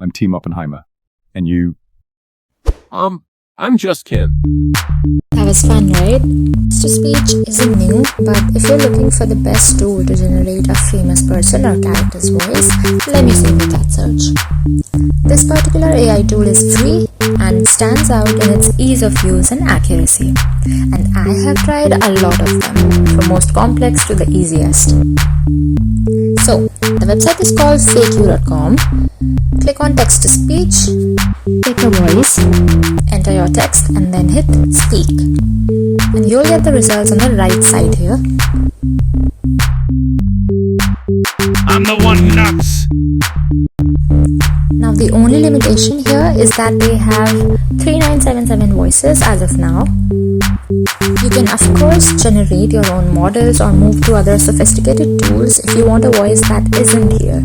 I'm Team Oppenheimer. And you? I'm just Ken. That was fun, right? Text-to-speech isn't new, but if you're looking for the best tool to generate a famous person or character's voice, let me save you that search. This particular AI tool is free and stands out in its ease of use and accuracy. And I have tried a lot of them, from most complex to the easiest. So, the website is called fakeyou.com. Click on text-to-speech, pick a voice, enter your text and then hit speak. And you'll get the results on the right side here. I'm the one who knocks. Now the only limitation here is that they have 3977 voices as of now. You can of course generate your own models or move to other sophisticated tools if you want a voice that isn't here.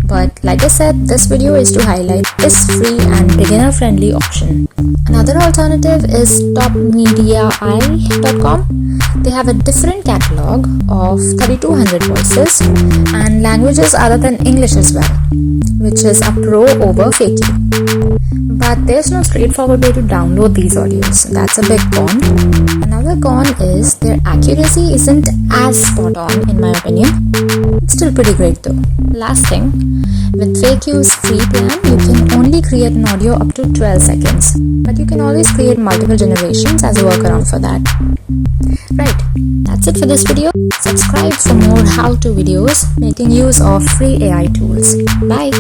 But like I said, this video is to highlight this free and beginner-friendly option. Another alternative is topmediai.com. They have a different catalog of 3200 voices and languages other than English as well, which is a pro over FakeYou. But there's no straightforward way to download these audios. That's a big con. Another con is their accuracy isn't as spot on in my opinion. It's still pretty great though. Last thing, with FakeYou's free plan, you can only create an audio up to 12 seconds. But you can always create multiple generations as a workaround for that. Right, that's it for this video. Subscribe for more how-to videos making use of free AI tools. Bye!